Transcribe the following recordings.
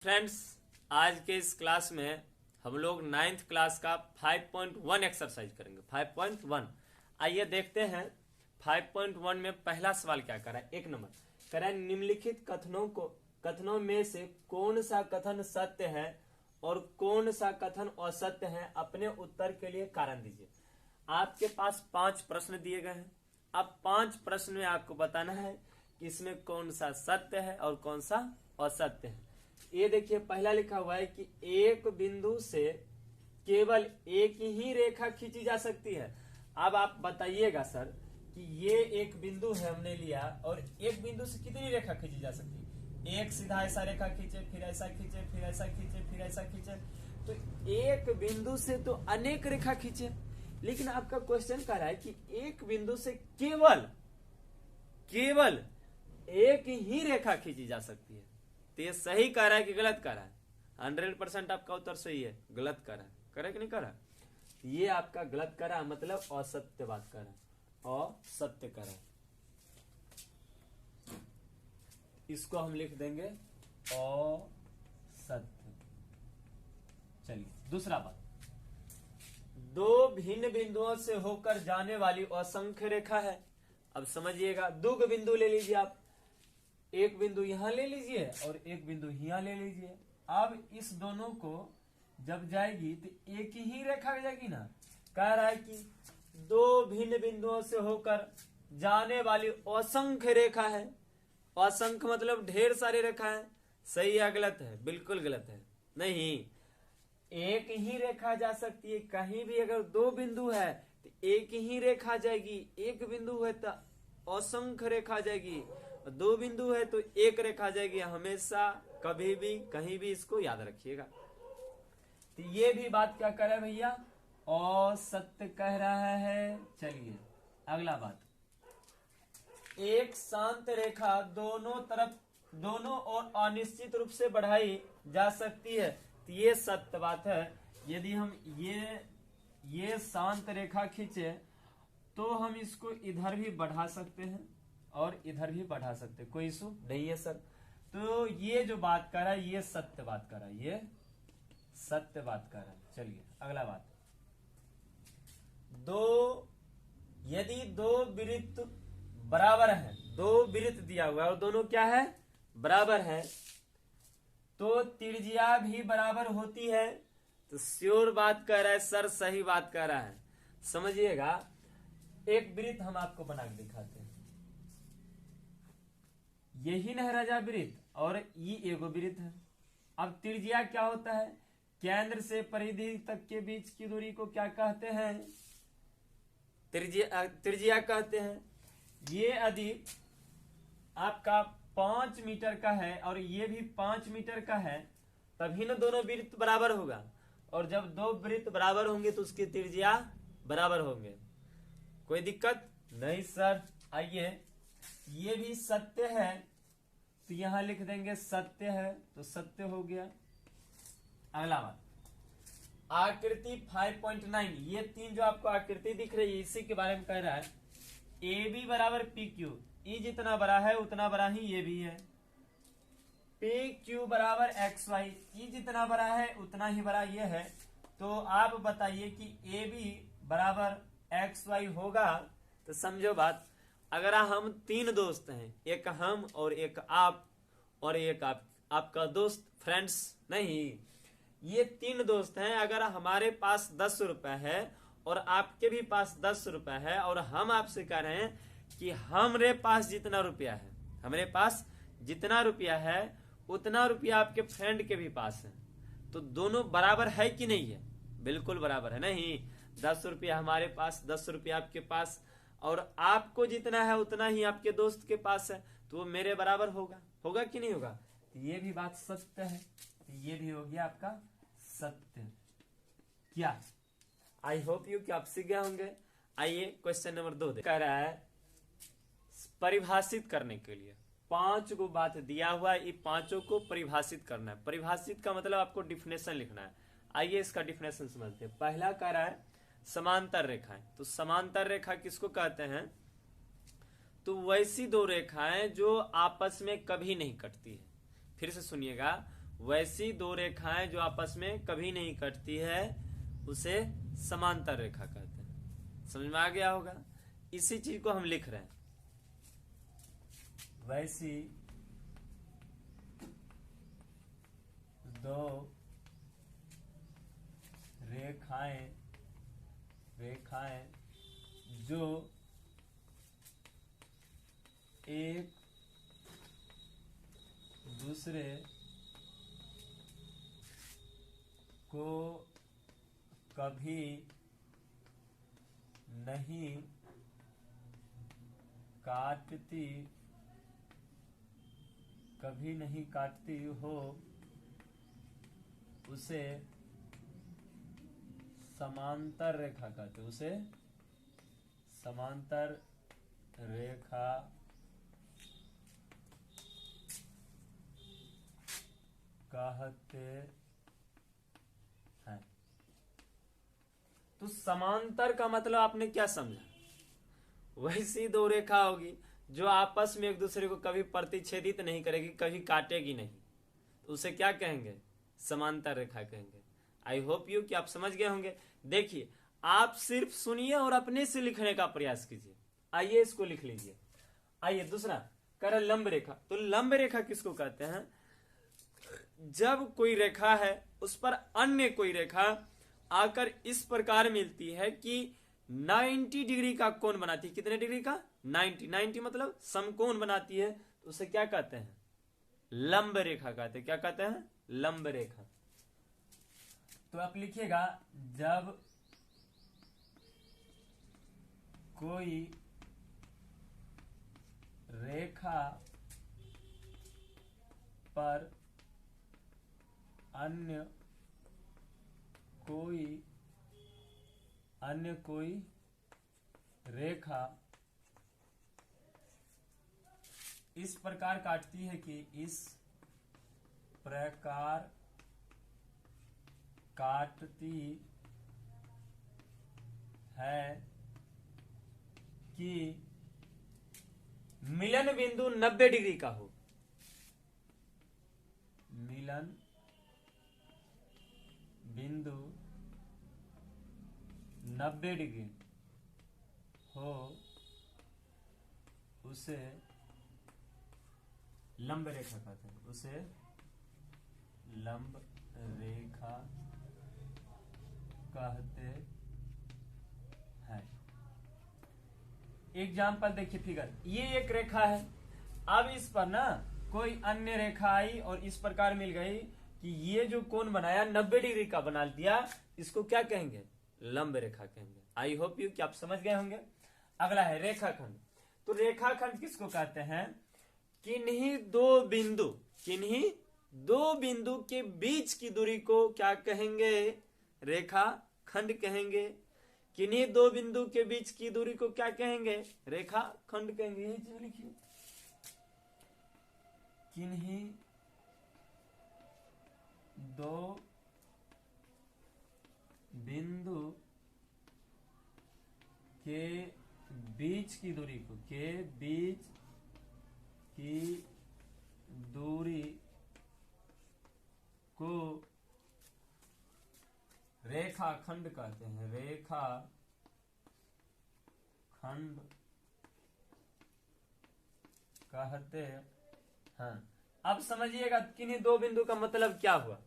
Friends, आज के इस क्लास में हम लोग 9th क्लास का 5.1 एक्सरसाइज करेंगे। 5.1 आइए देखते हैं 5.1 में पहला सवाल क्या करा है। 1 नंबर करा है, निम्नलिखित कथनों में से कौन सा कथन सत्य है और कौन सा कथन असत्य है, अपने उत्तर के लिए कारण दीजिए। आपके पास 5 प्रश्न दिए गए हैं। अब 5 प्रश्न में आपको बताना है कि इसमें कौन सा सत्य है और कौन सा असत्य है। ये देखिए, पहला लिखा हुआ है कि एक बिंदु से केवल एक ही रेखा खींची जा सकती है। अब आप बताइएगा सर कि ये एक बिंदु है, हमने लिया, और एक बिंदु से कितनी रेखा खींची जा सकती है। एक सीधा ऐसा रेखा खींचे, फिर ऐसा खींचे, फिर ऐसा खींचे, फिर ऐसा खींचे, तो एक बिंदु से तो अनेक रेखा खींचे। लेकिन आपका क्वेश्चन कह रहा है कि एक बिंदु से केवल एक ही रेखा खींची जा सकती है। तो ये सही कह रहा है कि गलत कह रहा है? 100% आपका उत्तर सही है। गलत कह रहा है, करेक्ट नहीं कह रहा? ये आपका गलत कह रहा है, मतलब असत्य बात कर रहा है, असत्य कह रहा है। इसको हम लिख देंगे असत्य। चलिए दूसरा बात, दो भिन्न बिंदुओं से होकर जाने वाली असंख्य रेखा है। अब समझिएगा, दो बिंदु ले लीजिए आप, एक बिंदु यहां ले लीजिए और एक बिंदु यहां ले लीजिए। अब इस दोनों को जब जाएगी तो एक ही रेखा जाएगी ना। कह रहा है कि दो भिन्न बिंदुओं से होकर जाने वाली असंख्य रेखा है। असंख्य मतलब ढेर सारी रेखा है। सही या गलत है? बिल्कुल गलत है। नहीं, एक ही रेखा जा सकती है। कहीं भी अगर दो बिंदु है तो एक ही रेखा जाएगी। एक बिंदु है तो असंख्य रेखा जाएगी, दो बिंदु है तो एक रेखा जाएगी। हमेशा कभी भी कहीं भी इसको याद रखिएगा। तो ये भी बात क्या कर रहा है भैया? असत्य कह रहा है। चलिए अगला बात, एक शांत रेखा दोनों ओर अनिश्चित रूप से बढ़ाई जा सकती है। तो ये सत्य बात है। यदि हम ये शांत रेखा खींचे तो हम इसको इधर भी बढ़ा सकते हैं और इधर भी बढ़ा सकते हैं, कोई इशू नहीं है सर। तो ये जो बात कर रहा है ये सत्य बात कर रहा है, ये सत्य बात कर रहा है। चलिए अगला बात, यदि दो वृत्त बराबर है, दो वृत्त दिया हुआ है और दोनों क्या है? बराबर है, तो त्रिज्या भी बराबर होती है। तो श्योर बात कर रहा है सर, सही बात कर रहा है। समझिएगा, एक वृत्त हम आपको बना के दिखाते हैं। यही न है राजा वृत्त, और ये एगो वृत्त है। अब त्रिज्या क्या होता है? केंद्र से परिधि तक के बीच की दूरी को क्या कहते हैं? त्रिज्या कहते हैं। ये यदि आपका 5 मीटर का है और ये भी 5 मीटर का है, तभी ना दोनों वृत्त बराबर होगा। और जब दो वृत्त बराबर होंगे तो उसकी त्रिज्या बराबर होंगे। कोई दिक्कत नहीं सर। आइए, ये भी सत्य है तो यहां लिख देंगे सत्य है, तो सत्य हो गया। अगला बात, आकृति 5.9, ये तीन जो आपको आकृति दिख रही है इसी के बारे में कह रहा है। ए बी बराबर पी क्यू, ई जितना बड़ा है उतना बड़ा ही ये भी है। पी क्यू बराबर एक्स वाई, ई जितना बड़ा है उतना ही बड़ा ये है। तो आप बताइए कि ए बी बराबर एक्स वाई होगा। तो समझो बात, अगर हम 3 दोस्त हैं, एक हम और एक आप और एक आपका दोस्त, फ्रेंड्स नहीं, ये 3 दोस्त हैं। अगर हमारे पास 10 रुपए है और आपके भी पास 10 रुपए है और हम आपसे कह रहे हैं कि हमारे पास जितना रुपया है, हमारे पास जितना रुपया है उतना रुपया आपके फ्रेंड के भी पास है, तो दोनों बराबर है कि नहीं है? बिल्कुल बराबर है। नहीं, 10 रुपया हमारे पास, 10 रुपया आपके पास, और आपको जितना है उतना ही आपके दोस्त के पास है, तो वो मेरे बराबर होगा कि नहीं होगा? तो ये भी बात सत्य है। तो ये भी हो गया आपका सत्य। क्या आई होप यू कि आप सीख गए होंगे। आइए क्वेश्चन नंबर 2 कह रहा है, परिभाषित करने के लिए 5 को बात दिया हुआ है, ये पांचों को परिभाषित करना है। परिभाषित का मतलब आपको डिफिनेशन लिखना है। आइए इसका डिफिनेशन समझते हैं। पहला कह रहा है समांतर रेखाएं। तो समांतर रेखा किसको कहते हैं? तो वैसी दो रेखाएं जो आपस में कभी नहीं कटती है। फिर से सुनिएगा, वैसी दो रेखाएं जो आपस में कभी नहीं कटती है उसे समांतर रेखा कहते हैं। समझ में आ गया होगा। इसी चीज को हम लिख रहे हैं। वैसी दो रेखाएं जो एक दूसरे को कभी नहीं काटती हो उसे समांतर रेखा कहते हैं। उसे समांतर रेखा कहते हैं। तो समांतर का मतलब आपने क्या समझा? वैसी दो रेखा होगी जो आपस में एक दूसरे को कभी प्रतिच्छेदित नहीं करेगी, कभी काटेगी नहीं, तो उसे क्या कहेंगे? समांतर रेखा कहेंगे। आई होप यू कि आप समझ गए होंगे। देखिए, आप सिर्फ सुनिए और अपने से लिखने का प्रयास कीजिए। आइए इसको लिख लीजिए। आइए दूसरा कर लंब रेखा। तो लंब रेखा किसको कहते हैं? जब कोई रेखा है उस पर अन्य कोई रेखा आकर इस प्रकार मिलती है कि 90 डिग्री का कोण बनाती है। कितने डिग्री का? 90 मतलब समकोण बनाती है, तो उसे क्या कहते हैं? लंब रेखा कहते हैं। क्या कहते हैं? लंब रेखा। तो आप लिखिएगा, जब कोई रेखा पर अन्य कोई रेखा इस प्रकार काटती है कि इस प्रकार काटती है कि मिलन बिंदु 90 डिग्री का हो। मिलन बिंदु 90 डिग्री हो, उसे लंब रेखा कहते हैं। उसे लंब रेखा कहते हैं। एग्जाम्पल देखिए, फिगर। ये एक रेखा है। अब इस पर ना कोई अन्य रेखा आई और इस प्रकार मिल गई कि ये जो कोण बनाया 90 डिग्री का बना दिया, इसको क्या कहेंगे? लंब रेखा कहेंगे। आई होप यू कि आप समझ गए होंगे। अगला है रेखाखंड। तो रेखाखंड किसको कहते हैं? किन्हीं दो बिंदु के बीच की दूरी को क्या कहेंगे? रेखाखंड कहेंगे। किन्हीं दो बिंदु के बीच की दूरी को क्या कहेंगे? रेखाखंड कहेंगे। यही चीज लिखिए, किन्हीं दो बिंदु के बीच की दूरी को रेखाखंड कहते हैं। रेखाखंड कहते हैं। अब समझिएगा, किन्हीं दो बिंदु का मतलब क्या हुआ?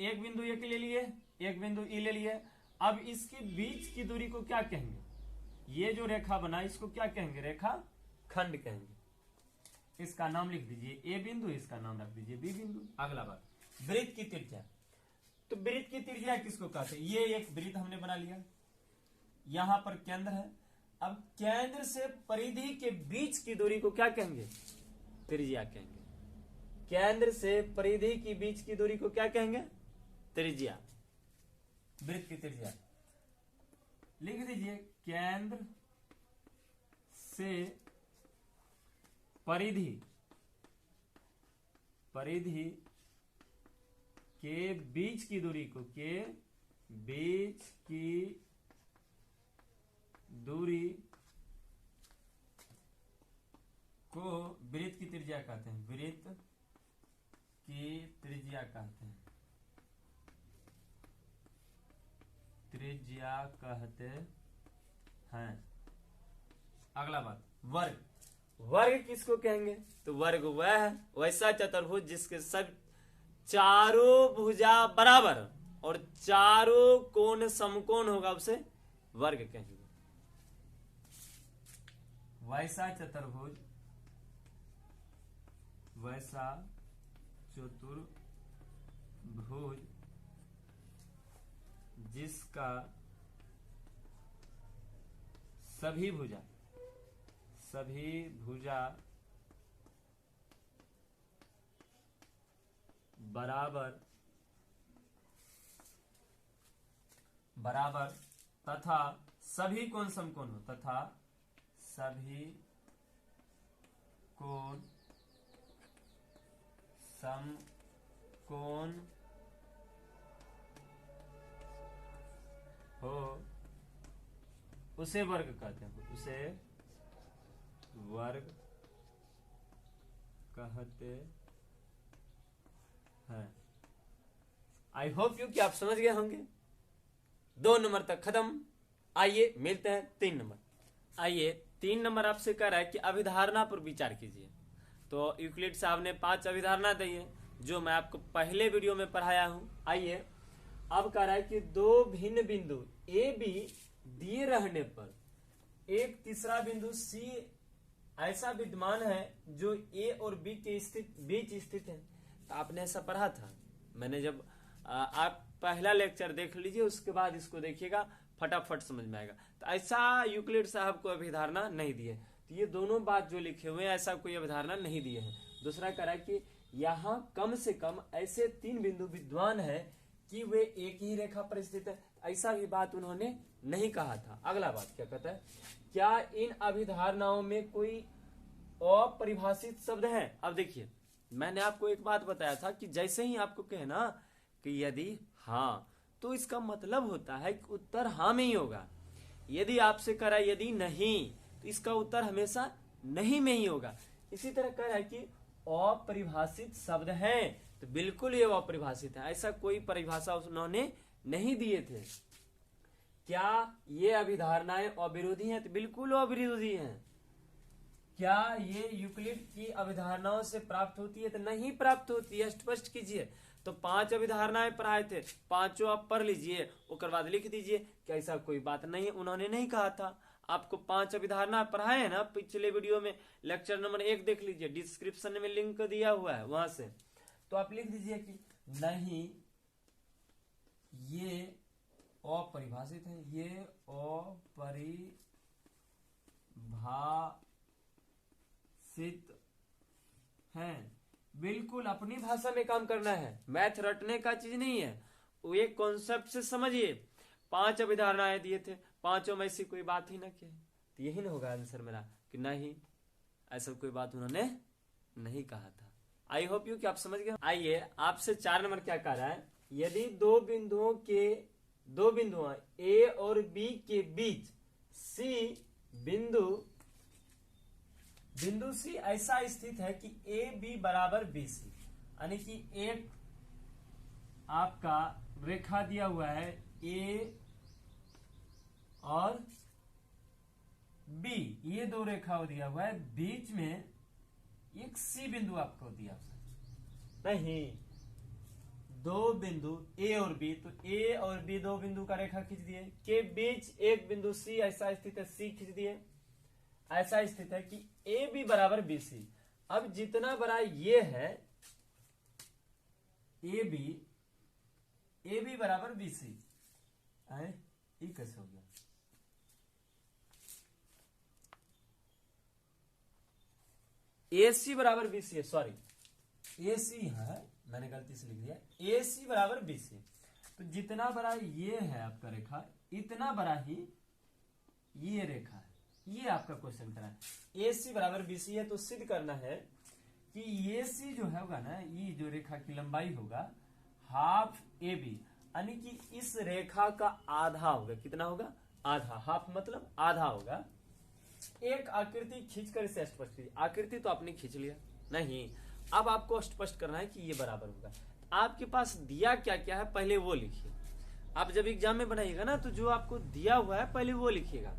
एक बिंदु ए के ले लिए, एक बिंदु ई ले लिए। अब इसके बीच की दूरी को क्या कहेंगे? ये जो रेखा बना इसको क्या कहेंगे? रेखाखंड कहेंगे। इसका नाम लिख दीजिए ए बिंदु, इसका नाम रख दीजिए बी बिंदु। अगला बात, वृत्त की त्रिज्या। तो वृत्त की त्रिज्या किसको कहते हैं? ये एक वृत्त हमने बना लिया, यहां पर केंद्र है। अब केंद्र से परिधि के बीच की दूरी को क्या कहेंगे? त्रिज्या कहेंगे। केंद्र से परिधि के बीच की दूरी को क्या कहेंगे? त्रिज्या। वृत्त की त्रिज्या लिख दीजिए, केंद्र से परिधि के बीच की दूरी को वृत्त की त्रिज्या कहते हैं। वृत्त की त्रिज्या कहते हैं, त्रिज्या कहते हैं। अगला बात, वर्ग। वर्ग किसको कहेंगे? तो वर्ग वह है वैसा चतुर्भुज जिसके सब चारों भुजा बराबर और चारों कोण समकोण होगा, उसे वर्ग कहेंगे। वैसा चतुर्भुज, वैसा चतुर्भुज जिसका सभी भुजा बराबर तथा सभी कोण समकोण हो, तथा सभी कोण समकोण हो, उसे वर्ग कहते हैं, उसे वर्ग कहते हैं। आई होप यू कि आप समझ गए होंगे। 2 नंबर तक खत्म। आइए मिलते हैं 3 नंबर। आइए 3 नंबर आपसे कह रहा है कि अभिधारणा पर विचार कीजिए। तो यूक्लिड साहब ने 5 अभिधारणा दी है जो मैं आपको पहले वीडियो में पढ़ाया हूं। आइए अब कह रहा है कि 2 भिन्न बिंदु ए बी दिए रहने पर एक तीसरा बिंदु सी ऐसा विद्यमान है जो ए और बी के बीच स्थित है। तो आपने ऐसा पढ़ा था, मैंने जब आप पहला लेक्चर देख लीजिए उसके बाद इसको देखिएगा, फटाफट समझ में आएगा। तो ऐसा यूक्लिड साहब को अभिधारणा नहीं दी है। तो ये दोनों बात जो लिखे हुए हैं ऐसा कोई अभिधारणा नहीं दिए हैं। दूसरा कह रहा है कि यहाँ कम से कम ऐसे 3 बिंदु विद्यमान है कि वे एक ही रेखा पर स्थित है। ऐसा भी बात उन्होंने नहीं कहा था। अगला बात क्या कहता है, क्या इन अभिधारणाओं में कोई अपरिभाषित शब्द है? अब देखिए मैंने आपको एक बात बताया था कि जैसे ही आपको कहना कि यदि हाँ, तो इसका मतलब होता है कि उत्तर हाँ में ही होगा। यदि आपसे कह रहा है यदि नहीं, तो इसका उत्तर हमेशा नहीं में ही होगा। इसी तरह कह रहा है कि अपरिभाषित शब्द हैं, तो बिल्कुल ये अपरिभाषित है, ऐसा कोई परिभाषा उन्होंने नहीं दिए थे। क्या ये अभिधारणाएं अविरोधी हैं? तो बिल्कुल अविरोधी हैं। क्या ये यूक्लिड की अभिधारणाओं से प्राप्त होती है? तो नहीं प्राप्त होती है। स्पष्ट कीजिए। तो 5 अभिधारणाएं पढ़ाए थे, 5 आप पढ़ लीजिए, उसके बाद लिख दीजिए कि ऐसा कोई बात नहीं, उन्होंने नहीं कहा था। आपको 5 अभिधारणा पढ़ाए हैं ना पिछले वीडियो में, लेक्चर नंबर 1 देख लीजिए, डिस्क्रिप्शन में लिंक दिया हुआ है वहां से। तो आप लिख दीजिए कि नहीं ये अपरिभाषित है, ये अपरिभाषित है। बिल्कुल अपनी भाषा में काम करना है, मैथ रटने का चीज नहीं है, वो एक कॉन्सेप्ट से समझिए। 5 अभिधारणाएं दिए थे, 5 में ऐसी कोई बात ही ना की, तो यही ना होगा आंसर मेरा कि नहीं, ऐसा कोई बात उन्होंने नहीं कहा था। आई होप यू कि आप समझ गए। आइए आपसे 4 नंबर क्या कह रहा है, यदि 2 बिंदुओं ए और बी के बीच सी बिंदु सी ऐसा स्थित है कि ए बी बराबर बी सी, यानी कि एक आपका रेखा दिया हुआ है ए और बी, ये 2 रेखा दिया हुआ है, बीच में एक सी बिंदु आपको दिया हुआ है। नहीं, 2 बिंदु ए और बी, तो ए और बी 2 बिंदु का रेखा खींच दिए, के बीच एक बिंदु सी ऐसा स्थित है, सी खींच दिए, ऐसा स्थित है कि ए बी बराबर बी सी। अब जितना बड़ा ये है ए बी बराबर बी सी, ये कैसे हो गया? ए सी बराबर बी सी है, सॉरी ए सी है, मैंने गलती से लिख दिया, ए सी बराबर बी सी। तो जितना बड़ा ये है आपका रेखा, इतना बड़ा ही ये रेखा है। ये आपका क्वेश्चन करा है, ए सी बराबर बी सी है, तो सिद्ध करना है कि ये सी जो है होगा ना, ये जो रेखा की लंबाई होगा हाफ ए बी, यानी कि इस रेखा का आधा होगा। कितना होगा? आधा। हाफ मतलब आधा होगा। एक आकृति खींचकर इसे स्पष्ट कीजिए। आकृति तो आपने खींच लिया, नहीं अब आपको स्पष्ट करना है कि ये बराबर होगा। आपके पास दिया क्या क्या है पहले वो लिखिए। आप जब एग्जाम में बनाइएगा ना तो जो आपको दिया हुआ है पहले वो लिखिएगा।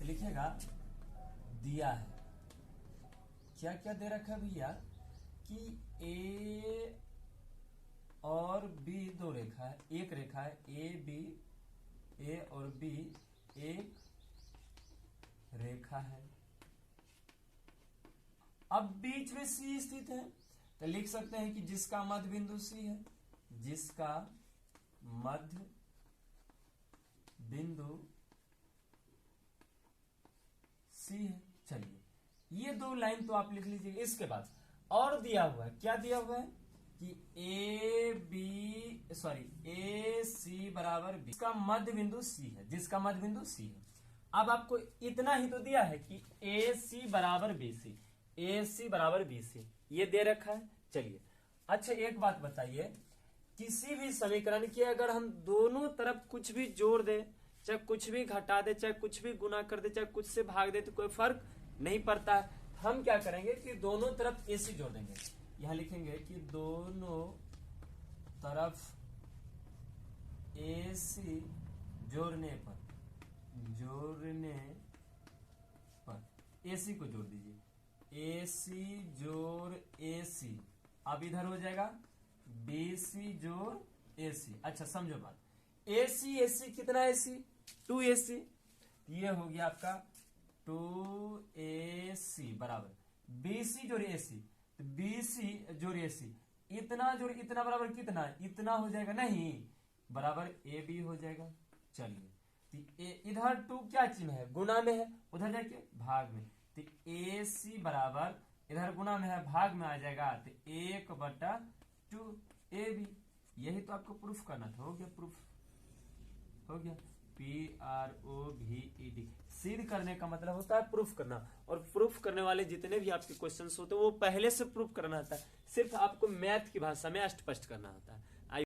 लिखिएगा दिया है क्या क्या दे रखा है भैया कि ए और बी दो रेखा है, एक रेखा है ए बी, ए और बी एक रेखा है। अब बीच में सी स्थित है तो लिख सकते हैं कि जिसका मध्य बिंदु सी है, जिसका मध्य बिंदु सी है। चलिए ये दो लाइन तो आप लिख लीजिए। इसके बाद और दिया हुआ है, क्या दिया हुआ है कि ए सी बराबर बी, इसका मध्य बिंदु सी है, जिसका मध्य बिंदु सी है। अब आपको इतना ही तो दिया है कि ए सी बराबर बी सी, ए सी बराबर बी सी, ये दे रखा है। चलिए अच्छा एक बात बताइए, किसी भी समीकरण की अगर हम दोनों तरफ कुछ भी जोड़ दे, चाहे कुछ भी घटा दे, चाहे कुछ भी गुना कर दे, चाहे कुछ से भाग दे, तो कोई फर्क नहीं पड़ता है। हम क्या करेंगे कि दोनों तरफ ए सी जोड़ देंगे। यहां लिखेंगे कि दोनों तरफ ए सी जोड़ने पर ए सी को जोड़ दीजिए, ए सी जोड़ ए सी। अब इधर हो जाएगा बी सी जोड़ ए सी। अच्छा समझो बात, ए सी कितना ए सी, 2AC, ये हो गया आपका 2AC बराबर BC जोड़ AC, तो BC जोड़ AC, इतना जोड़ इतना बराबर कितना, इतना हो जाएगा नहीं, बराबर AB हो जाएगा। चलिए तो इधर 2 क्या चिन्ह है, गुना में है, उधर जाके भाग में, तो AC बराबर इधर गुना में है भाग में आ जाएगा, तो 1/2 AB। यही तो आपको प्रूफ करना था, हो गया प्रूफ, हो गया। PROVED सिद्ध करने का मतलब होता है प्रूफ करना, और प्रूफ करने वाले जितने भी आपके क्वेश्चंस होते हैं वो पहले से प्रूफ करना होता है, सिर्फ आपको मैथ की भाषा में स्पष्ट करना होता है।